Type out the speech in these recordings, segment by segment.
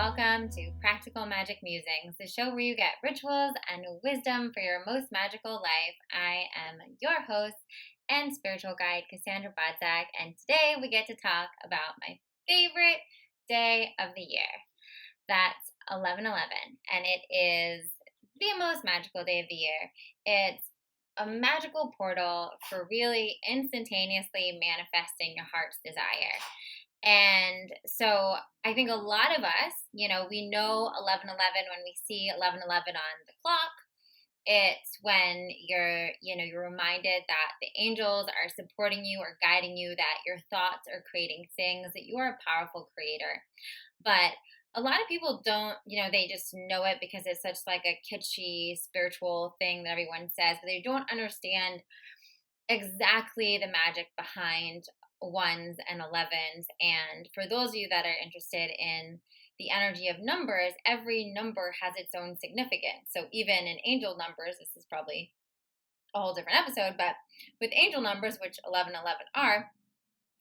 welcome to Practical Magic Musings, the show where you get rituals and wisdom for your most magical life. I am your host and spiritual guide, Cassandra Bodzak, and today we get to talk about my favorite day of the year. That's 11/11, and it is the most magical day of the year. It's a magical portal for really instantaneously manifesting your heart's desire. And so I think a lot of us, we know 11/11 when we see 11/11 on the clock. It's when you're reminded that the angels are supporting you or guiding you, that your thoughts are creating things, that you are a powerful creator. But a lot of people don't, they just know it because it's such like a kitschy spiritual thing that everyone says, but they don't understand exactly the magic behind ones and 11s. And for those of you that are interested in the energy of numbers, every number has its own significance. So even in angel numbers, this is probably a whole different episode, but with angel numbers, which 1111 are,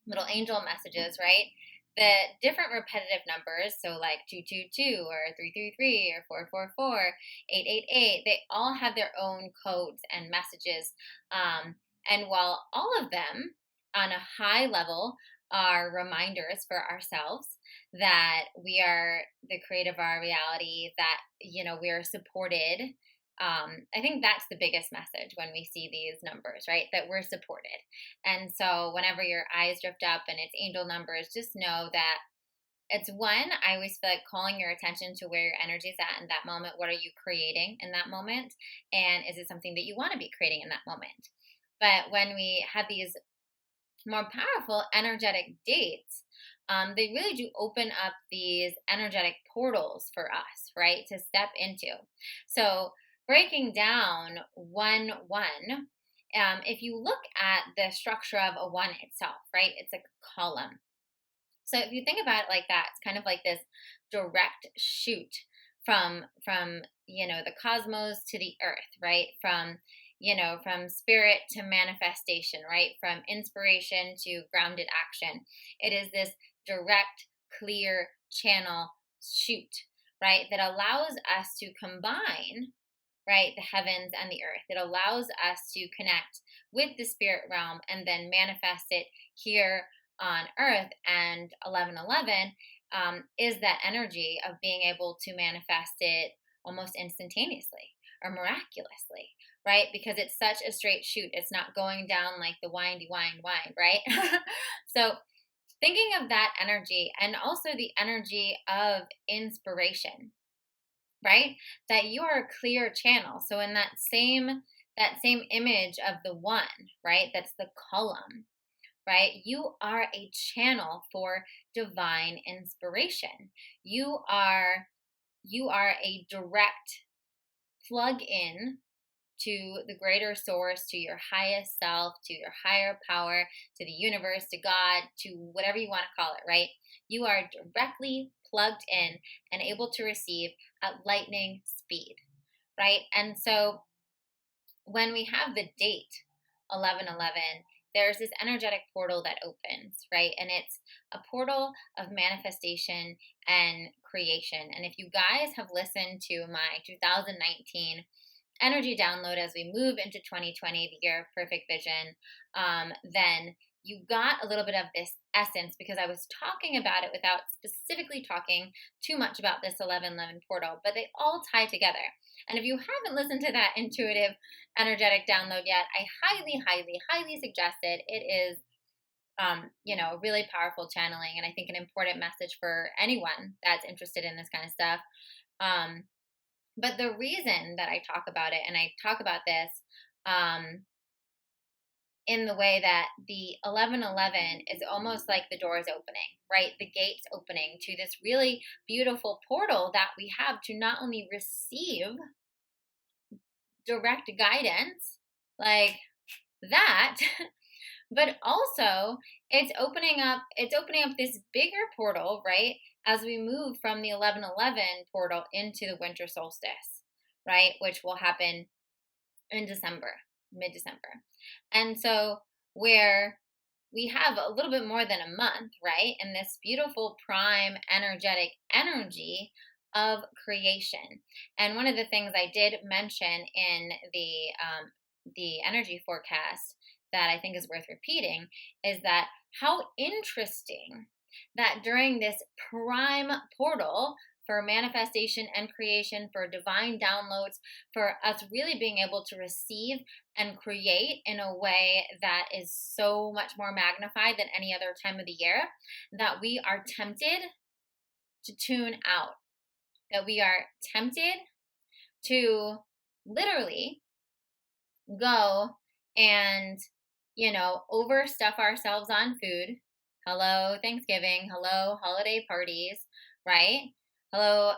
little angel messages, right? The different repetitive numbers, so like 222 or 333 or 444, 888, they all have their own codes and messages. And while all of them on a high level are reminders for ourselves that we are the creator of our reality, that, we are supported. I think that's the biggest message when we see these numbers, right? That we're supported. And so whenever your eyes drift up and it's angel numbers, just know that it's one, I always feel like calling your attention to where your energy is at in that moment. What are you creating in that moment? And is it something that you want to be creating in that moment? But when we have these more powerful energetic dates, they really do open up these energetic portals for us, right, to step into. So breaking down 1/1, if you look at the structure of a one itself, right, it's like a column. So if you think about it like that, it's kind of like this direct shoot from the cosmos to the earth, right? From spirit to manifestation, right? From inspiration to grounded action. It is this direct, clear channel shoot, right? That allows us to combine, right, the heavens and the earth. It allows us to connect with the spirit realm and then manifest it here on earth. And 11/11 is that energy of being able to manifest it almost instantaneously or miraculously, right? Because it's such a straight shoot. It's not going down like the windy wind, right? So thinking of that energy and also the energy of inspiration, right? That you are a clear channel. So in that same image of the one, right? That's the column, right? You are a channel for divine inspiration. You are a direct plug in to the greater source, to your highest self, to your higher power, to the universe, to God, to whatever you want to call it, right? You are directly plugged in and able to receive at lightning speed, right? And so when we have the date 11/11, there's this energetic portal that opens, right? And it's a portal of manifestation and creation. And if you guys have listened to my 2019 energy download as we move into 2020, the year of perfect vision, then you got a little bit of this essence because I was talking about it without specifically talking too much about this 11/11 portal, but they all tie together. And if you haven't listened to that intuitive energetic download yet, I highly, highly, highly suggest it. It is, really powerful channeling, and I think an important message for anyone that's interested in this kind of stuff. But the reason that I talk about it, and I talk about this in the way that the 11/11 is almost like the doors opening, right? The gates opening to this really beautiful portal that we have to not only receive direct guidance like that, but also it's opening up this bigger portal, right? As we move from the 11/11 portal into the winter solstice, right? Which will happen in December, mid-December. And so where we have a little bit more than a month, right? In this beautiful prime energetic energy of creation. And one of the things I did mention in the energy forecast that I think is worth repeating is that how interesting that during this prime portal for manifestation and creation, for divine downloads, for us really being able to receive and create in a way that is so much more magnified than any other time of the year, that we are tempted to tune out, that we are tempted to literally go and, overstuff ourselves on food. Hello, Thanksgiving. Hello, holiday parties, right? Hello,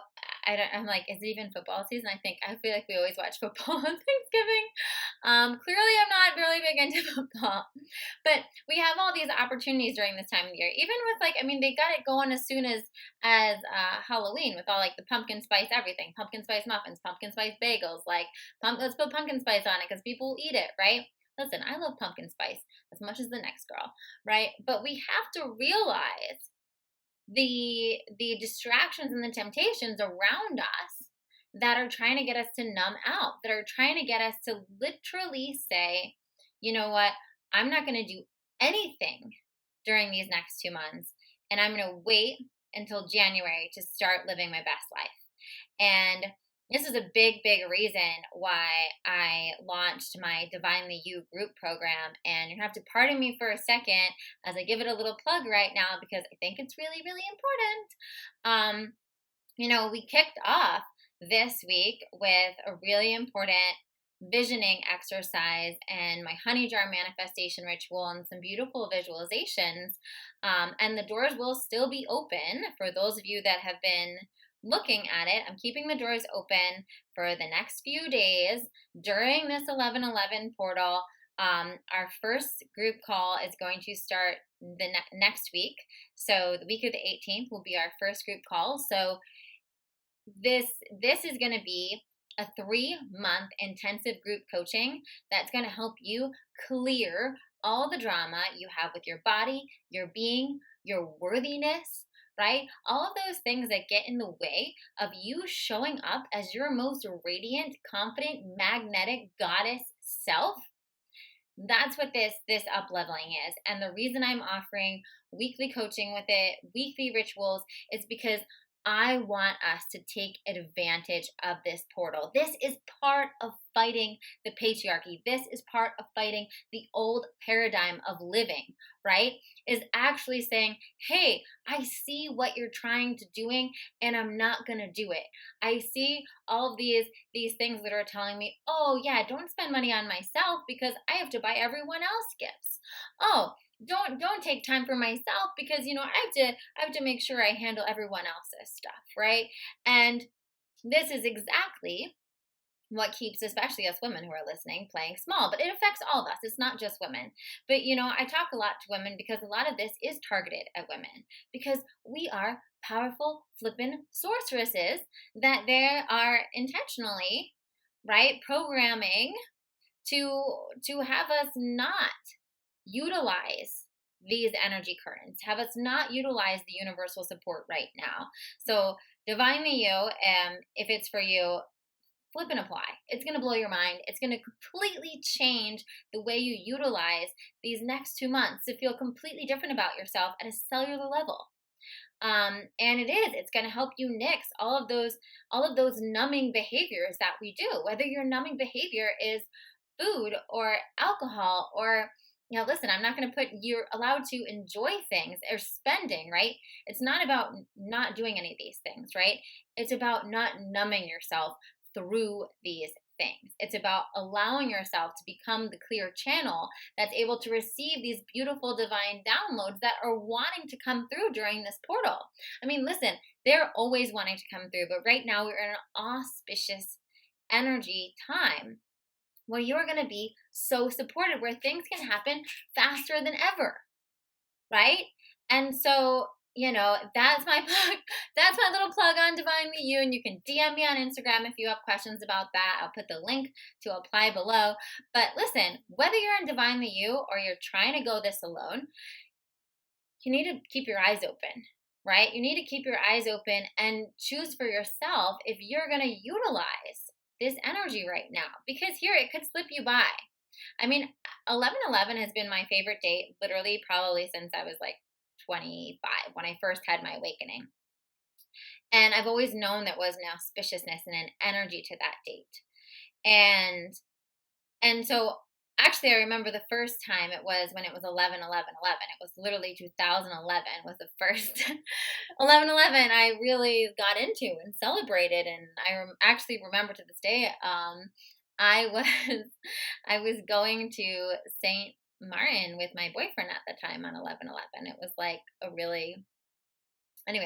I'm like, is it even football season? I feel like we always watch football on Thanksgiving. Clearly, I'm not really big into football, but we have all these opportunities during this time of year. Even with they got it going as soon as Halloween with all like the pumpkin spice everything, pumpkin spice muffins, pumpkin spice bagels. Let's put pumpkin spice on it because people will eat it, right? Listen, I love pumpkin spice as much as the next girl, right? But we have to realize the distractions and the temptations around us that are trying to get us to numb out, that are trying to get us to literally say, you know what, I'm not going to do anything during these next 2 months, and I'm going to wait until January to start living my best life. And this is a big, big reason why I launched my Divinely You group program. And you're going to have to pardon me for a second as I give it a little plug right now because I think it's really, really important. We kicked off this week with a really important visioning exercise and my honey jar manifestation ritual and some beautiful visualizations. And the doors will still be open for those of you that have been looking at it. I'm keeping the doors open for the next few days during this 11/11 portal. Our first group call is going to start the next week. So the week of the 18th will be our first group call. So this is going to be a 3-month intensive group coaching that's going to help you clear all the drama you have with your body, your being, your worthiness, right? All of those things that get in the way of you showing up as your most radiant, confident, magnetic goddess self. That's what this up-leveling is. And the reason I'm offering weekly coaching with it, weekly rituals, is because I want us to take advantage of this portal. This is part of fighting the patriarchy. This is part of fighting the old paradigm of living, right? Is actually saying, hey, I see what you're trying to doing and I'm not going to do it. I see all of these things that are telling me, oh yeah, don't spend money on myself because I have to buy everyone else gifts. Oh, don't take time for myself because I have to make sure I handle everyone else's stuff, right? And this is exactly what keeps, especially us women who are listening, playing small. But it affects all of us. It's not just women. But I talk a lot to women because a lot of this is targeted at women because we are powerful flippin' sorceresses that they are intentionally, right, programming to have us not utilize these energy currents, have us not utilize the universal support right now. So Divinely You, if it's for you, flip and apply. It's going to blow your mind. It's going to completely change the way you utilize these next 2 months to feel completely different about yourself at a cellular level. And it's going to help you nix all of those numbing behaviors that we do, whether your numbing behavior is food or alcohol or listen, I'm not going to put you're allowed to enjoy things or spending, right? It's not about not doing any of these things, right? It's about not numbing yourself through these things. It's about allowing yourself to become the clear channel that's able to receive these beautiful divine downloads that are wanting to come through during this portal. Listen, they're always wanting to come through, but right now we're in an auspicious energy time where you're going to be so supported, where things can happen faster than ever, right? And so that's my plug. That's my little plug on Divinely You. And you can DM me on Instagram if you have questions about that. I'll put the link to apply below. But listen, whether you're in Divinely You or you're trying to go this alone, you need to keep your eyes open, right? You need to keep your eyes open and choose for yourself if you're going to utilize this energy right now. Because here, it could slip you by. I mean, 11/11 has been my favorite date, literally, probably since I was like 25 when I first had my awakening. And I've always known there was an auspiciousness and an energy to that date. And so actually I remember the first time it was when it was 11/11/11. It was literally 2011 was the first 11/11 I really got into and celebrated. And I actually remember to this day, I was I was going to St. Martin with my boyfriend at the time on 11/11. It was like it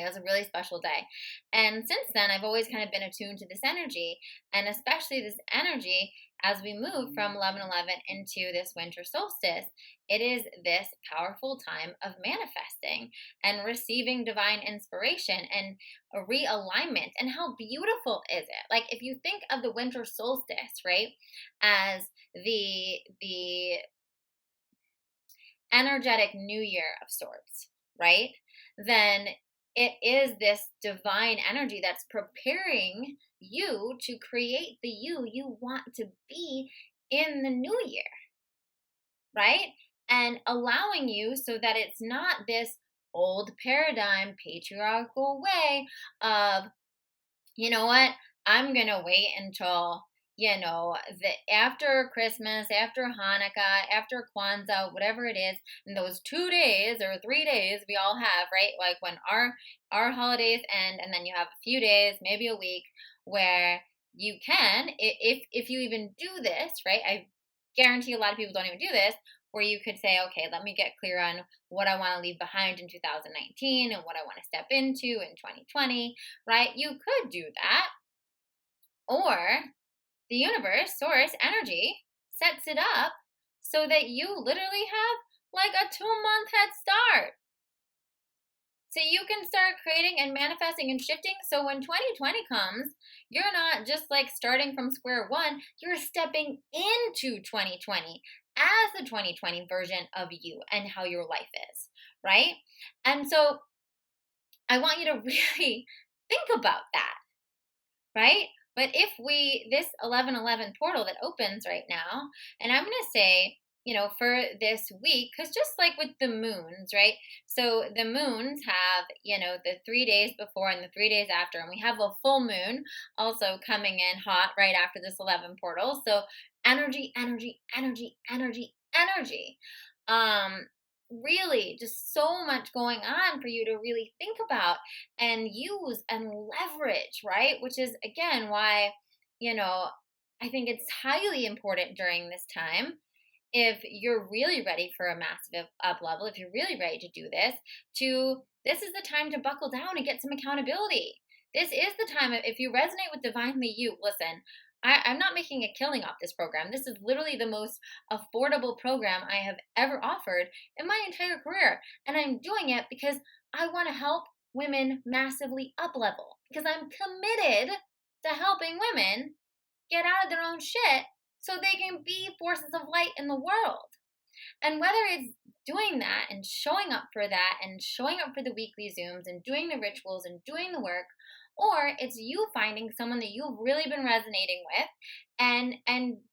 was a really special day. And since then, I've always kind of been attuned to this energy, and especially this energy as we move from 11/11 into this winter solstice. It is this powerful time of manifesting and receiving divine inspiration and a realignment. And how beautiful is it? Like, if you think of the winter solstice, right, as the energetic new year of sorts, right? Then it is this divine energy that's preparing you to create the you want to be in the new year, right? And allowing you so that it's not this old paradigm, patriarchal way of, you know what, I'm going to wait until, the after Christmas, after Hanukkah, after Kwanzaa, whatever it is, in those 2 days or 3 days we all have, right? Like when our holidays end, and then you have a few days, maybe a week, where you can, if you even do this, right? I guarantee a lot of people don't even do this, where you could say, okay, let me get clear on what I want to leave behind in 2019 and what I want to step into in 2020, right? You could do that. Or the universe, source, energy sets it up so that you literally have like a 2-month head start. So you can start creating and manifesting and shifting. So when 2020 comes, you're not just like starting from square one, you're stepping into 2020 as the 2020 version of you and how your life is, right? And so I want you to really think about that, right? But if this 11/11 portal that opens right now, and I'm going to say, for this week, because just like with the moons, right? So the moons have, the 3 days before and the 3 days after, and we have a full moon also coming in hot right after this 11 portal. So energy, energy, energy, energy, energy. Really just so much going on for you to really think about and use and leverage, right? Which is again why, I think it's highly important during this time, if you're really ready for a massive up level, if you're really ready to do this is the time to buckle down and get some accountability. This is the time, if you resonate with Divinely You, listen, I'm not making a killing off this program. This is literally the most affordable program I have ever offered in my entire career. And I'm doing it because I want to help women massively up level, because I'm committed to helping women get out of their own shit so they can be forces of light in the world. And whether it's doing that and showing up for that and showing up for the weekly Zooms and doing the rituals and doing the work, or it's you finding someone that you've really been resonating with and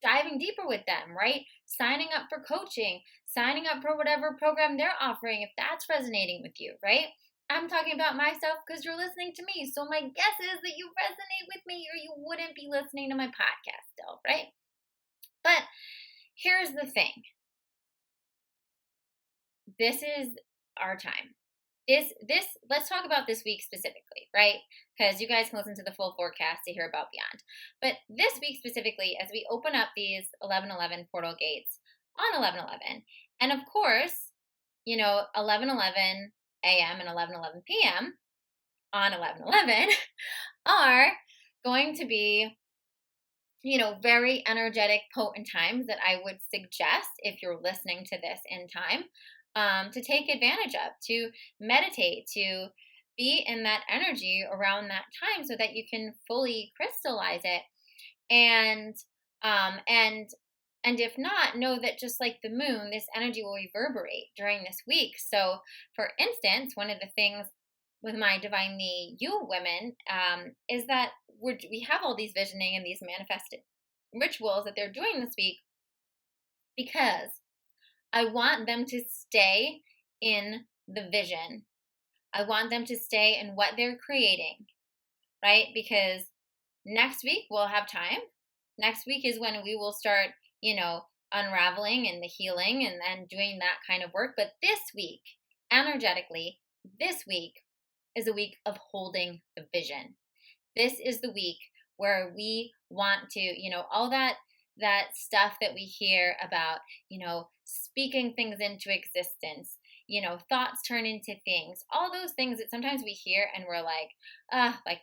diving deeper with them, right? Signing up for coaching, signing up for whatever program they're offering, if that's resonating with you, right? I'm talking about myself because you're listening to me. So my guess is that you resonate with me, or you wouldn't be listening to my podcast still, right? But here's the thing. This is our time. Let's talk about this week specifically, right? Because you guys can listen to the full forecast to hear about beyond. But this week specifically, as we open up these 11/11 portal gates on 11/11, and of course, 11/11 a.m. and 11/11 p.m. on 11/11 are going to be, very energetic, potent times that I would suggest, if you're listening to this in time, to take advantage of, to meditate, to be in that energy around that time so that you can fully crystallize it. And um and and if not, know that just like the moon, this energy will reverberate during this week. So for instance, one of the things with my divinely you women, is that we have all these visioning and these manifested rituals that they're doing this week, because I want them to stay in the vision. I want them to stay in what they're creating, right? Because next week we'll have time. Next week is when we will start, unraveling and the healing and doing that kind of work. But this week, energetically, this week is a week of holding the vision. This is the week where we want to, all that stuff that we hear about, speaking things into existence, thoughts turn into things, all those things that sometimes we hear and we're like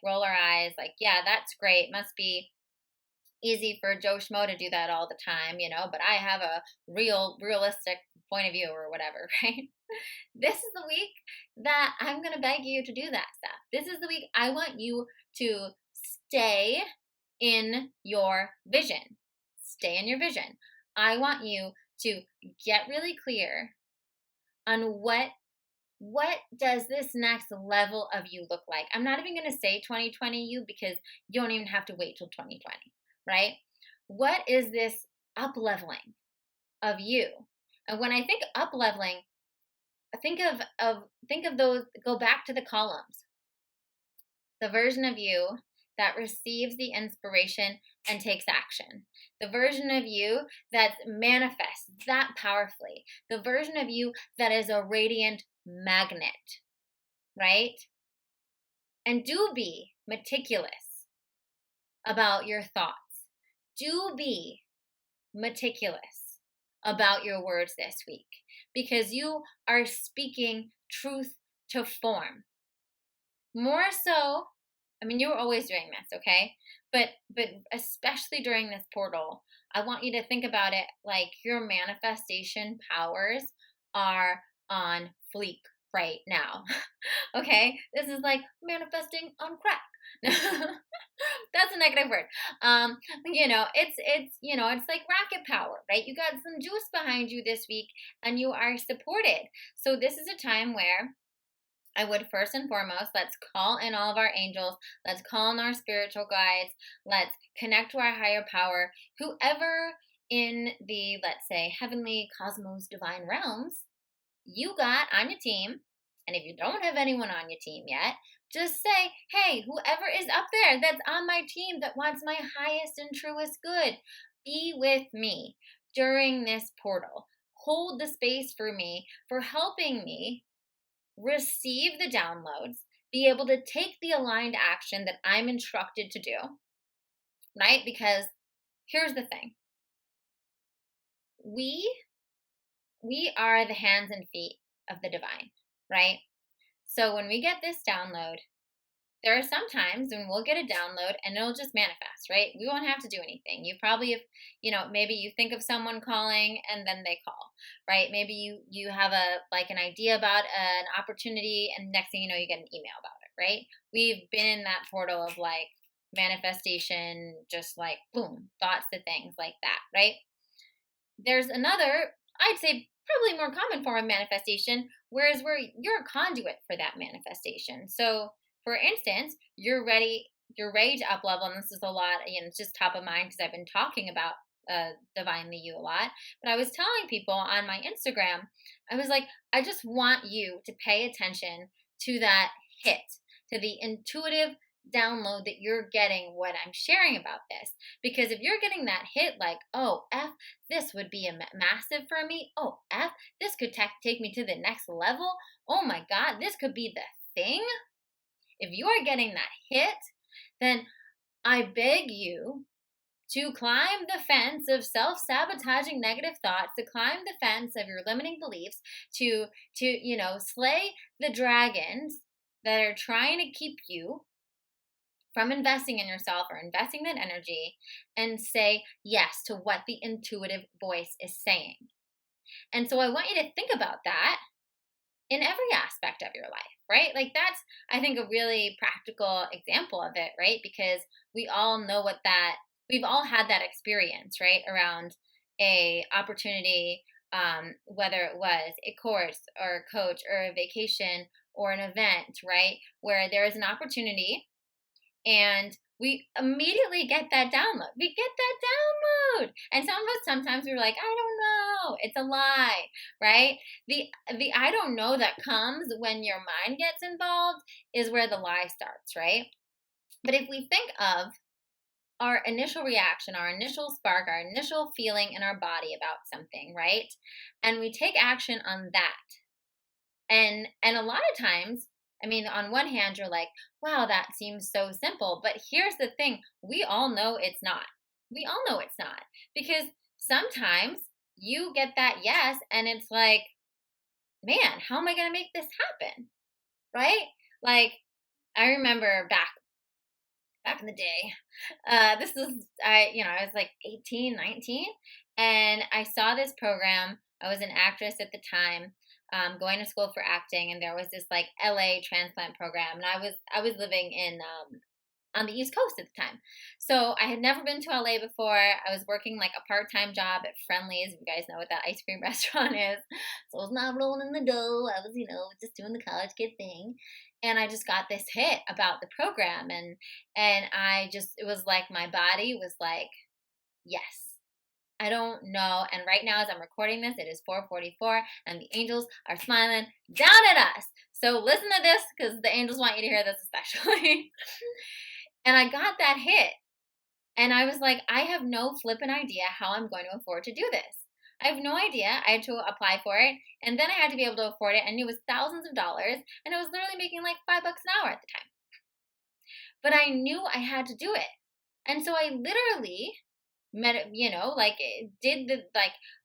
roll our eyes, like, yeah, that's great. Must be easy for Joe Schmo to do that all the time, but I have a realistic point of view or whatever, right? This is the week that I'm going to beg you to do that stuff. This is the week I want you to stay in your vision. Stay in your vision. I want you to get really clear on what does this next level of you look like. I'm not even going to say 2020 you, because you don't even have to wait till 2020, right? What is this up leveling of you? And when I think up leveling, think of those, go back to the columns. The version of you that receives the inspiration and takes action. The version of you that manifests that powerfully. The version of you that is a radiant magnet, right? And do be meticulous about your thoughts. Do be meticulous about your words this week, because you are speaking truth to form. More so, you're always doing this, okay? But especially during this portal, I want you to think about it like your manifestation powers are on fleek right now. Okay? This is like manifesting on crack. That's a negative word. It's like rocket power, right? You got some juice behind you this week and you are supported. So this is a time where I would first and foremost, let's call in all of our angels. Let's call in our spiritual guides. Let's connect to our higher power. Whoever in the, let's say, heavenly cosmos divine realms you got on your team. And if you don't have anyone on your team yet, just say, hey, whoever is up there that's on my team that wants my highest and truest good, be with me during this portal. Hold the space for me, for helping me receive the downloads, be able to take the aligned action that I'm instructed to do, right? Because here's the thing. We are the hands and feet of the divine, right? So when we get this download, there are some times when we'll get a download and it'll just manifest, right? We won't have to do anything. You probably, maybe you think of someone calling and then they call, right? Maybe you have an idea about an opportunity and next thing you know, you get an email about it, right? We've been in that portal of like manifestation, just like boom, thoughts to things like that, right? There's another, I'd say probably more common form of manifestation, where you're a conduit for that manifestation. So for instance, you're ready to up level, and this is a lot, it's just top of mind because I've been talking about divinely you a lot. But I was telling people on my Instagram, I was like, I just want you to pay attention to that hit, to the intuitive download that you're getting when I'm sharing about this. Because if you're getting that hit like, oh, this would be massive for me. Oh, this could take me to the next level. Oh my God, this could be the thing. If you are getting that hit, then I beg you to climb the fence of self-sabotaging negative thoughts, to climb the fence of your limiting beliefs, to slay the dragons that are trying to keep you from investing in yourself or investing that energy, and say yes to what the intuitive voice is saying. And so I want you to think about that in every aspect of your life, right? Like that's, I think, a really practical example of it, right? Because we all know we've all had that experience, right? Around a opportunity, whether it was a course or a coach or a vacation or an event, right? Where there is an opportunity and we immediately get that download. We get that download. And some of us sometimes we're like, I don't know. It's a lie, right? The I don't know that comes when your mind gets involved is where the lie starts, right? But if we think of our initial reaction, our initial spark, our initial feeling in our body about something, right? And we take action on that, and a lot of times, I mean, on one hand, you're like, wow, that seems so simple. But here's the thing, we all know it's not. We all know it's not. Because sometimes you get that yes, and it's like, man, how am I going to make this happen? Right? Like, I remember back in the day, this was, I was like 18, 19, and I saw this program. I was an actress at the time, going to school for acting, and there was this like LA transplant program, and I was living in on the East Coast at the time, so I had never been to LA before. I was working like a part-time job at Friendly's. You guys know what that ice cream restaurant is, so I was not rolling in the dough. I was, just doing the college kid thing, and I just got this hit about the program, and it was like my body was like, yes. I don't know. And right now, as I'm recording this, it is 4:44, and the angels are smiling down at us. So listen to this, because the angels want you to hear this especially. And I got that hit, and I was like, I have no flippant idea how I'm going to afford to do this. I have no idea. I had to apply for it, and then I had to be able to afford it, and it was thousands of dollars, and I was literally making like $5 an hour at the time. But I knew I had to do it, and so I literally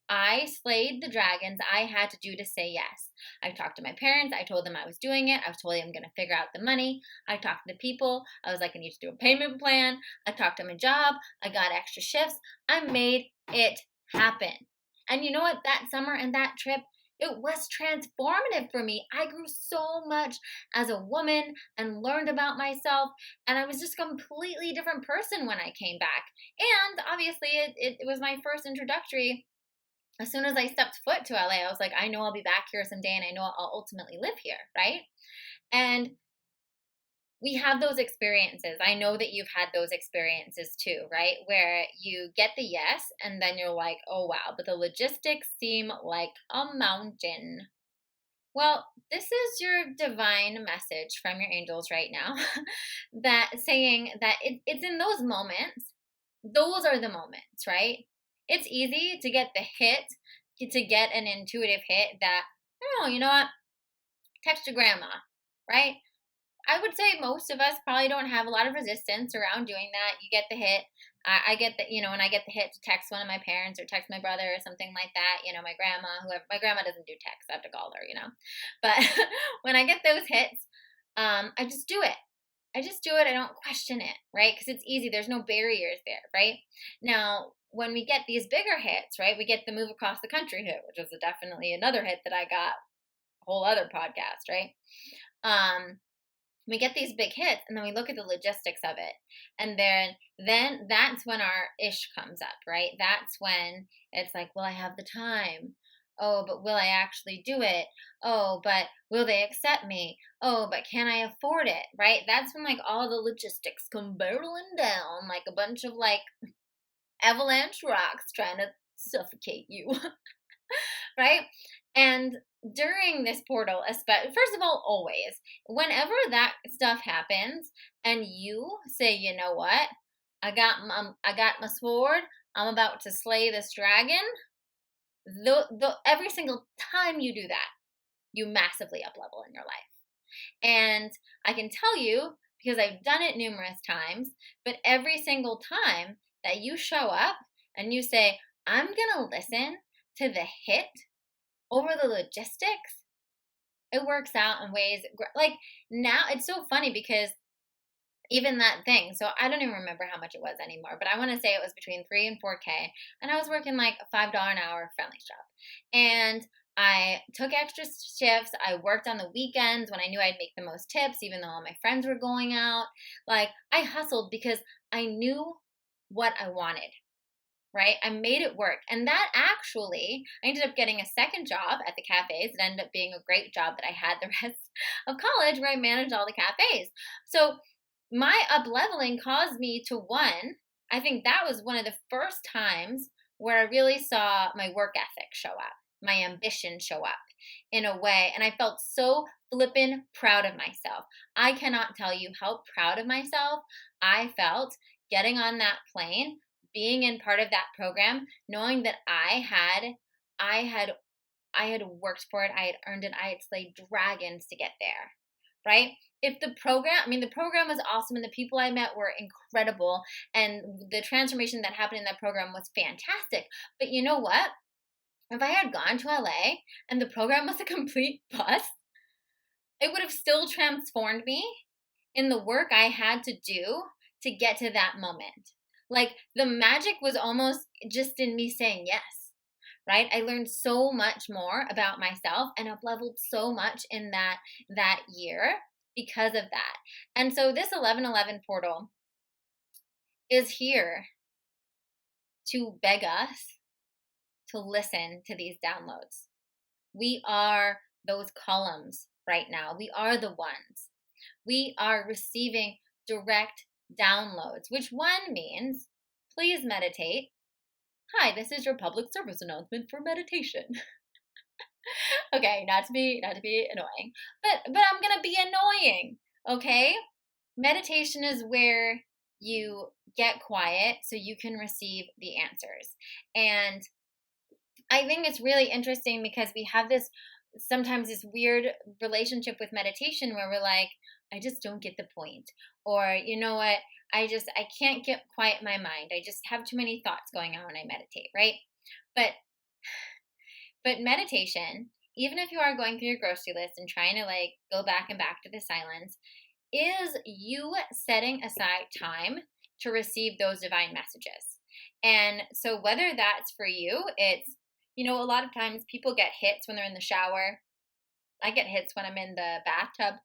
I slayed the dragons I had to do to say yes. I talked to my parents. I told them I was doing it. I was told I'm going to figure out the money. I talked to the people. I was like, I need to do a payment plan. I talked to my job. I got extra shifts. I made it happen. And you know what? That summer and that trip, it was transformative for me. I grew so much as a woman and learned about myself, and I was just a completely different person when I came back. And obviously, it was my first introductory. As soon as I stepped foot to LA, I was like, I know I'll be back here someday, and I know I'll ultimately live here, right? And we have those experiences. I know that you've had those experiences too, right? Where you get the yes, and then you're like, oh wow, but the logistics seem like a mountain. Well, this is your divine message from your angels right now, that saying that it's in those moments, those are the moments, right? It's easy to get the hit, to get an intuitive hit that, oh, you know what? Text your grandma, right? I would say most of us probably don't have a lot of resistance around doing that. You get the hit. I get that, when I get the hit to text one of my parents or text my brother or something like that, my grandma, whoever. My grandma doesn't do text. I have to call her. But when I get those hits, I just do it. I just do it. I don't question it, right? Because it's easy. There's no barriers there, right? Now, when we get these bigger hits, right, we get the move across the country hit, which was definitely another hit that I got, a whole other podcast, right? We get these big hits, and then we look at the logistics of it, and then that's when our ish comes up, right? That's when it's like, will I have the time? Oh, but will I actually do it? Oh, but will they accept me? Oh, but can I afford it? Right? That's when like all the logistics come barreling down like a bunch of like avalanche rocks trying to suffocate you. Right? And during this portal, first of all, always, whenever that stuff happens and you say, you know what, I got my sword, I'm about to slay this dragon, every single time you do that, you massively up level in your life. And I can tell you, because I've done it numerous times, but every single time that you show up and you say, I'm going to listen to the hit over the logistics, it works out in ways like now. It's so funny because even that thing. So I don't even remember how much it was anymore, but I want to say it was between 3 and 4K. And I was working like a $5 an hour friendly shop. And I took extra shifts. I worked on the weekends when I knew I'd make the most tips, even though all my friends were going out. Like, I hustled because I knew what I wanted, right? I made it work. And that actually, I ended up getting a second job at the cafes. It ended up being a great job that I had the rest of college, where I managed all the cafes. So my up leveling caused me to, one, I think that was one of the first times where I really saw my work ethic show up, my ambition show up in a way. And I felt so flippin' proud of myself. I cannot tell you how proud of myself I felt getting on that plane, being in part of that program, knowing that I had worked for it, I had earned it, I had slayed dragons to get there, right? If the program was awesome and the people I met were incredible and the transformation that happened in that program was fantastic. But you know what? If I had gone to LA and the program was a complete bust, it would have still transformed me in the work I had to do to get to that moment. Like, the magic was almost just in me saying yes, right? I learned so much more about myself and I've leveled so much in that year because of that. And so this 1111 portal is here to beg us to listen to these downloads. We are those columns right now. We are the ones. We are receiving direct downloads, which one means, please meditate. Hi, this is your public service announcement for meditation. Okay, not to be annoying, but I'm gonna be annoying. Okay, meditation is where you get quiet so you can receive the answers. And I think it's really interesting because we have sometimes this weird relationship with meditation where we're like, I just don't get the point. Or, you know what? I can't get quiet my mind. I just have too many thoughts going on when I meditate, right? But meditation, even if you are going through your grocery list and trying to like go back and back to the silence, is you setting aside time to receive those divine messages. And so whether that's for you, it's, a lot of times people get hits when they're in the shower. I get hits when I'm in the bathtub.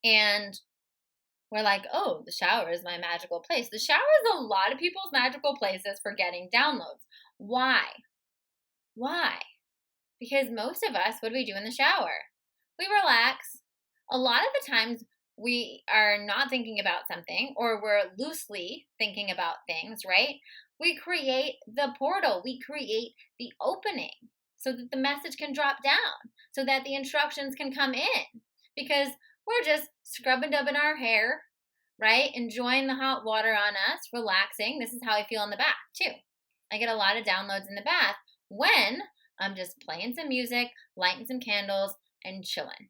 And we're like, oh, the shower is my magical place. The shower is a lot of people's magical places for getting downloads. Why? Because most of us, what do we do in the shower? We relax. A lot of the times we are not thinking about something, or we're loosely thinking about things, right? We create the portal. We create the opening so that the message can drop down, so that the instructions can come in, because we're just scrubbing-dubbing our hair, right? Enjoying the hot water on us, relaxing. This is how I feel in the bath, too. I get a lot of downloads in the bath when I'm just playing some music, lighting some candles, and chilling,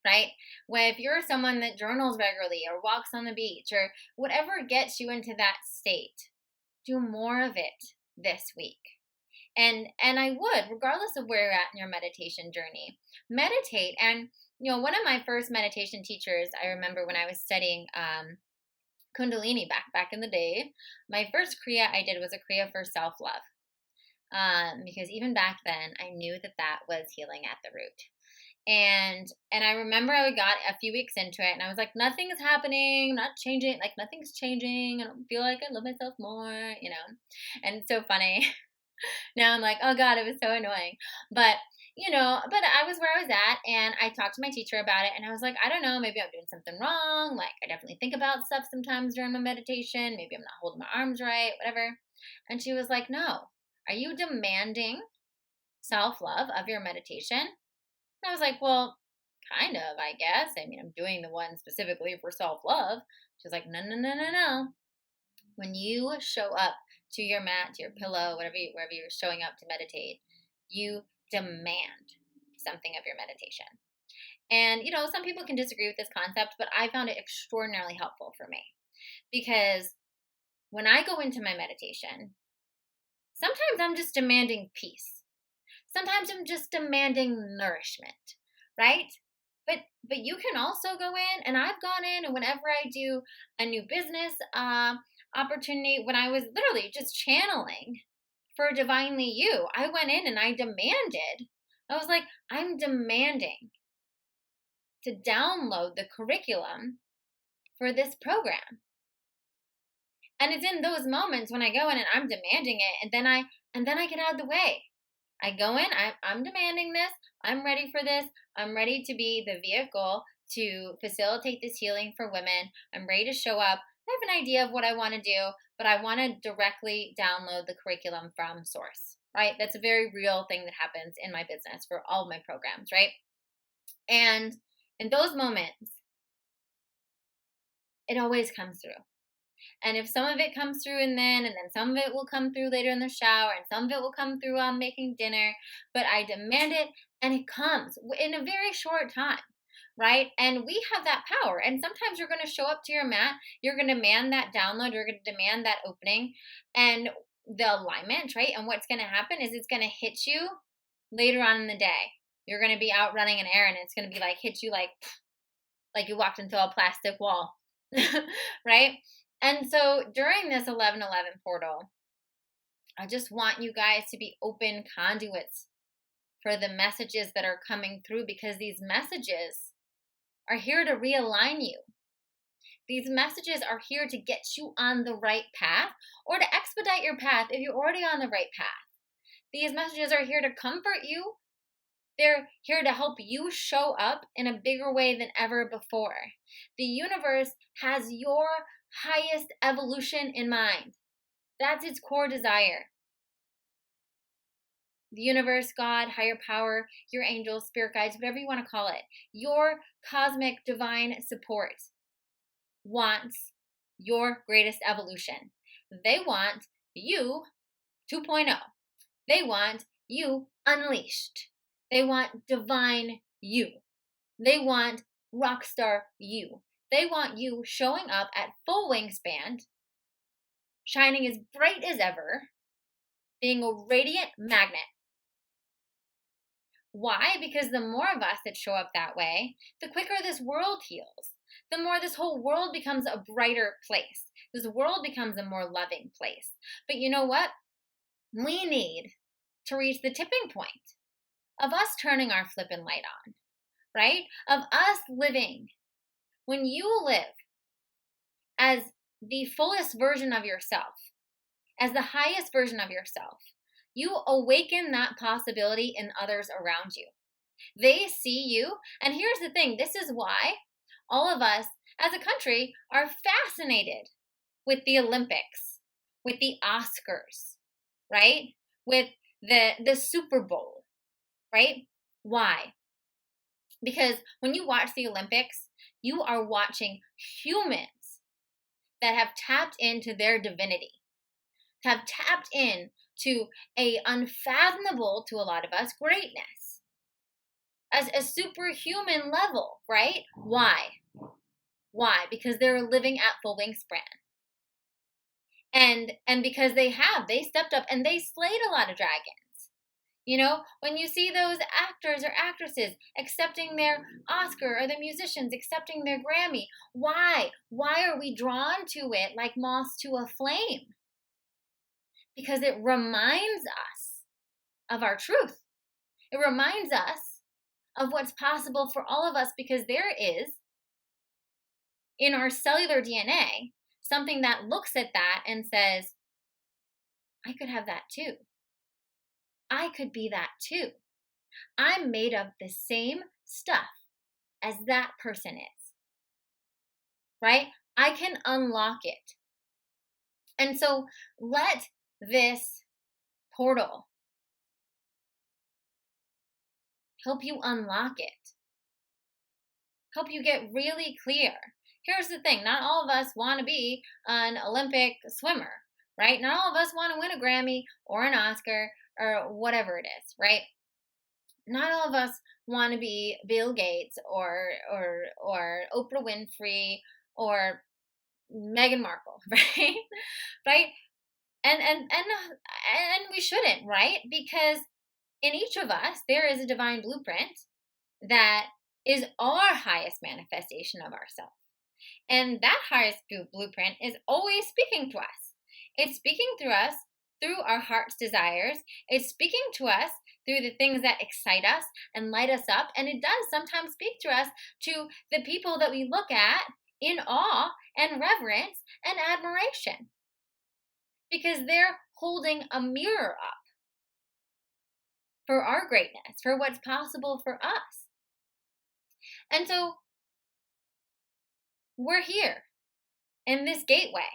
right? If you're someone that journals regularly or walks on the beach or whatever gets you into that state, do more of it this week. And I would, regardless of where you're at in your meditation journey, meditate. And, one of my first meditation teachers, I remember when I was studying Kundalini back in the day, my first Kriya I did was a Kriya for self-love. Because even back then, I knew that was healing at the root. And I remember I got a few weeks into it and I was like, nothing is happening, I'm not changing, like nothing's changing. I don't feel like I love myself more, and it's so funny. Now I'm like, oh God, it was so annoying. But I was where I was at and I talked to my teacher about it and I was like, I don't know, maybe I'm doing something wrong. Like I definitely think about stuff sometimes during my meditation. Maybe I'm not holding my arms right, whatever. And she was like, no, are you demanding self-love of your meditation? And I was like, well, kind of, I guess. I mean, I'm doing the one specifically for self-love. She's like, no. When you show up to your mat, to your pillow, wherever you're showing up to meditate, you demand something of your meditation. And, some people can disagree with this concept, but I found it extraordinarily helpful for me. Because when I go into my meditation, sometimes I'm just demanding peace. Sometimes I'm just demanding nourishment, right? But you can also go in, and I've gone in, and whenever I do a new business opportunity, when I was literally just channeling for Divinely You, I went in and I demanded. I was like, I'm demanding to download the curriculum for this program. And it's in those moments when I go in and I'm demanding it, and then I get out of the way. I go in, I'm demanding this, I'm ready for this, I'm ready to be the vehicle to facilitate this healing for women. I'm ready to show up. I have an idea of what I want to do, but I want to directly download the curriculum from source, right? That's a very real thing that happens in my business for all of my programs, right? And in those moments, it always comes through. And if some of it comes through and then some of it will come through later in the shower, and some of it will come through on making dinner, but I demand it, and it comes in a very short time, right? And we have that power. And sometimes you're going to show up to your mat, you're going to demand that download, you're going to demand that opening and the alignment, right? And what's going to happen is it's going to hit you later on in the day. You're going to be out running an errand, and it's going to be like, hit you like you walked into a plastic wall, right? And so during this 11/11 portal, I just want you guys to be open conduits for the messages that are coming through, because these messages are here to realign you. These messages are here to get you on the right path, or to expedite your path if you're already on the right path. These messages are here to comfort you. They're here to help you show up in a bigger way than ever before. The universe has your highest evolution in mind. That's its core desire. The universe, God, higher power, your angels, spirit guides, whatever you want to call it, your cosmic divine support wants your greatest evolution. They want you 2.0. They want you unleashed. They want divine you. They want rockstar you. They want you showing up at full wingspan, shining as bright as ever, being a radiant magnet. Why? Because the more of us that show up that way, the quicker this world heals. The more this whole world becomes a brighter place. This world becomes a more loving place. But you know what? We need to reach the tipping point of us turning our flippin' light on, right? Of us living. When you live as the fullest version of yourself, as the highest version of yourself, you awaken that possibility in others around you. They see you, and here's the thing, this is why all of us as a country are fascinated with the Olympics, with the Oscars, right? With the Super Bowl, right? Why? Because when you watch the Olympics, you are watching humans that have tapped into their divinity, have tapped in to a unfathomable, to a lot of us, greatness. As a superhuman level, right? Why? Why? Because they're living at full wingspan. And because they stepped up and they slayed a lot of dragons. You know, when you see those actors or actresses accepting their Oscar, or the musicians accepting their Grammy, why? Why are we drawn to it like moths to a flame? Because it reminds us of our truth. It reminds us of what's possible for all of us, because there is, in our cellular DNA, something that looks at that and says, I could have that too. I could be that too. I'm made of the same stuff as that person is, right? I can unlock it. And so let this portal help you unlock it. Help you get really clear. Here's the thing, not all of us want to be an Olympic swimmer, right? Not all of us want to win a Grammy or an Oscar or whatever it is, right? Not all of us want to be Bill Gates or Oprah Winfrey or Meghan Markle, right? Right? And we shouldn't, right? Because in each of us there is a divine blueprint that is our highest manifestation of ourselves. And that highest blueprint is always speaking to us. It's speaking through us through our heart's desires. It's speaking to us through the things that excite us and light us up. And it does sometimes speak to us to the people that we look at in awe and reverence and admiration, because they're holding a mirror up for our greatness, for what's possible for us. And so we're here in this gateway.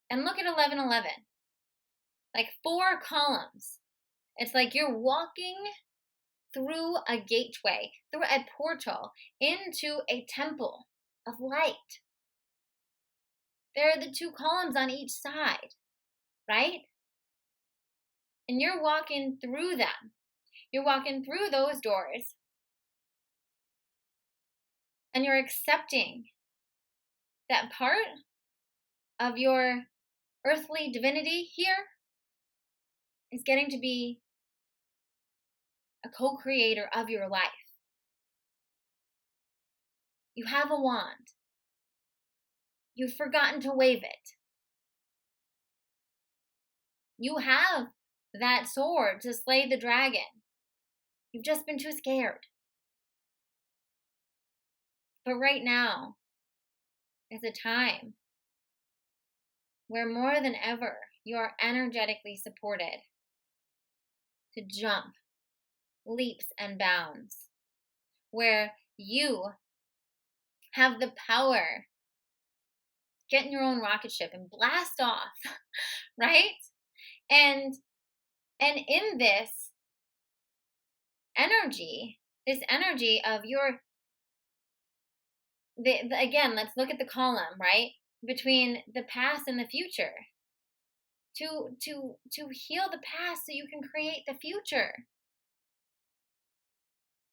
And look at 1111. Like 4 columns. It's like you're walking through a gateway, through a portal, into a temple of light. There are the 2 columns on each side, right? And you're walking through them. You're walking through those doors. And you're accepting that part of your earthly divinity here is getting to be a co-creator of your life. You have a wand. You've forgotten to wave it. You have that sword to slay the dragon. You've just been too scared. But right now is a time where more than ever you are energetically supported to jump leaps and bounds, where you have the power. Get in your own rocket ship and blast off, right? And in this energy of your, again, let's look at the column, right? Between the past and the future. To heal the past so you can create the future.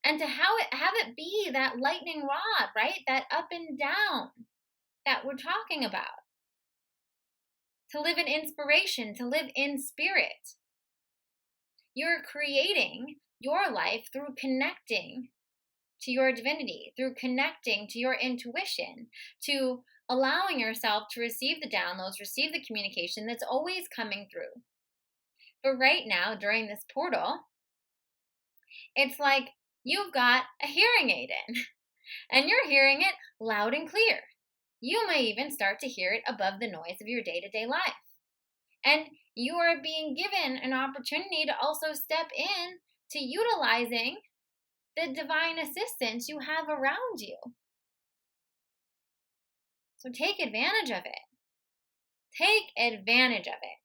And to have it be that lightning rod, right? That up and down that we're talking about. To live in inspiration, to live in spirit. You're creating your life through connecting to your divinity, through connecting to your intuition, to allowing yourself to receive the downloads, receive the communication that's always coming through. But right now, during this portal, it's like you've got a hearing aid in, and you're hearing it loud and clear. You may even start to hear it above the noise of your day-to-day life. And you are being given an opportunity to also step in to utilizing the divine assistance you have around you. So take advantage of it. Take advantage of it.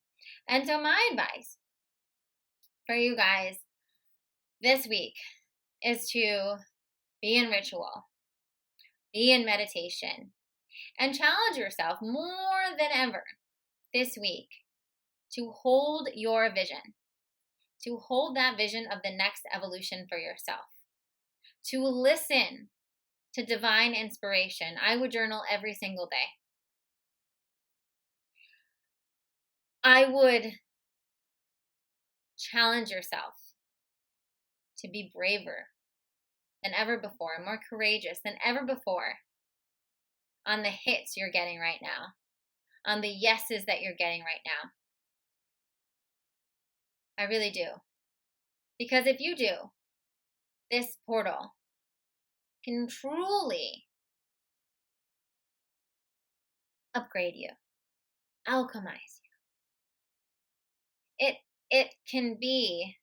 And so my advice for you guys this week is to be in ritual, be in meditation, and challenge yourself more than ever this week to hold your vision, to hold that vision of the next evolution for yourself, to listen to divine inspiration. I would journal every single day. I would challenge yourself to be braver than ever before, more courageous than ever before on the hits you're getting right now, on the yeses that you're getting right now. I really do. Because if you do, this portal can truly upgrade you, alchemize you. It can be,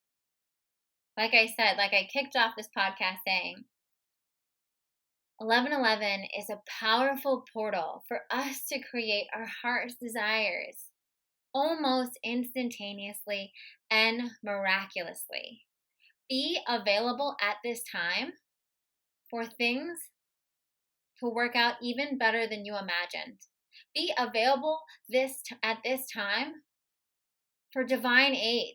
like I said, like I kicked off this podcast saying, 1111 is a powerful portal for us to create our heart's desires almost instantaneously and miraculously. Be available at this time for things to work out even better than you imagined. Be available at this time for divine aid.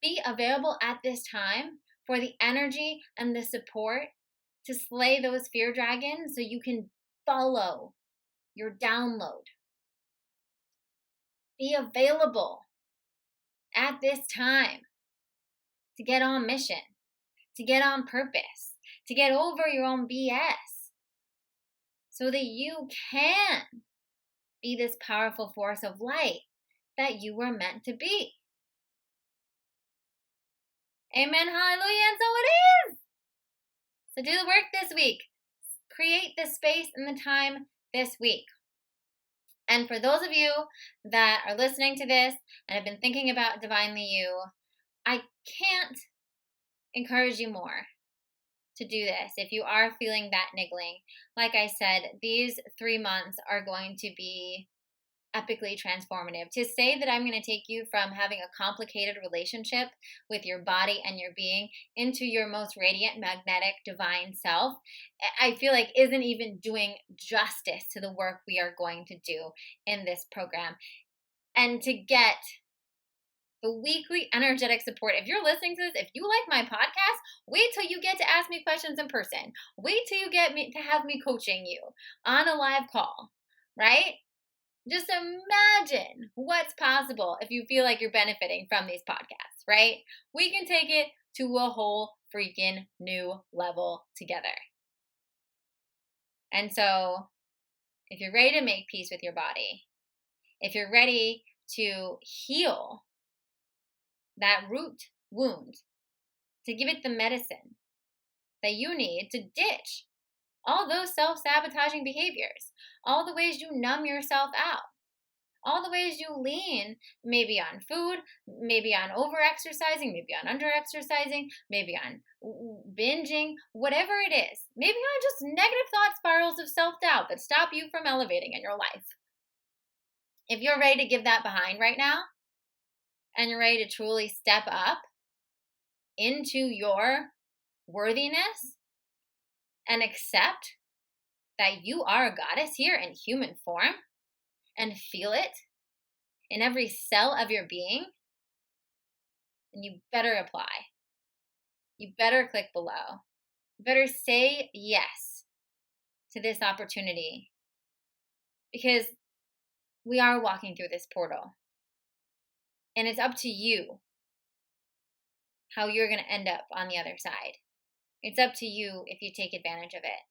Be available at this time for the energy and the support to slay those fear dragons so you can follow your download. Be available at this time to get on mission, to get on purpose, to get over your own BS so that you can be this powerful force of light that you were meant to be. Amen, hallelujah, and so it is. So do the work this week. Create the space and the time this week. And for those of you that are listening to this and have been thinking about Divinely You, I can't encourage you more to do this if you are feeling that niggling. Like I said, these 3 months are going to be epically transformative. To say that I'm going to take you from having a complicated relationship with your body and your being into your most radiant, magnetic, divine self, I feel like isn't even doing justice to the work we are going to do in this program. And to get the weekly energetic support. If you're listening to this, if you like my podcast, wait till you get to ask me questions in person. Wait till you get me to have me coaching you on a live call, right? Just imagine what's possible if you feel like you're benefiting from these podcasts, right? We can take it to a whole freaking new level together. And so, if you're ready to make peace with your body, if you're ready to heal that root wound, to give it the medicine that you need to ditch all those self-sabotaging behaviors, all the ways you numb yourself out, all the ways you lean, maybe on food, maybe on over-exercising, maybe on under-exercising, maybe on binging, whatever it is, maybe on just negative thought spirals of self-doubt that stop you from elevating in your life. If you're ready to give that behind right now, and you're ready to truly step up into your worthiness and accept that you are a goddess here in human form and feel it in every cell of your being, then you better apply. You better click below. You better say yes to this opportunity, because we are walking through this portal. And it's up to you how you're going to end up on the other side. It's up to you if you take advantage of it.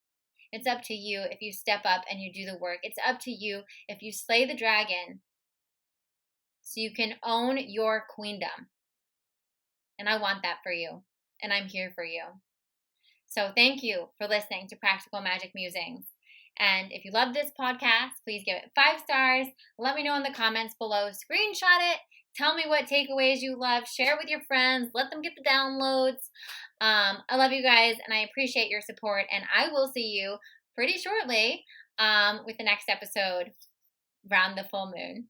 It's up to you if you step up and you do the work. It's up to you if you slay the dragon so you can own your queendom. And I want that for you. And I'm here for you. So thank you for listening to Practical Magic Musings. And if you love this podcast, please give it 5 stars. Let me know in the comments below. Screenshot it. Tell me what takeaways you love. Share it with your friends. Let them get the downloads. I love you guys, and I appreciate your support. And I will see you pretty shortly with the next episode around the full moon.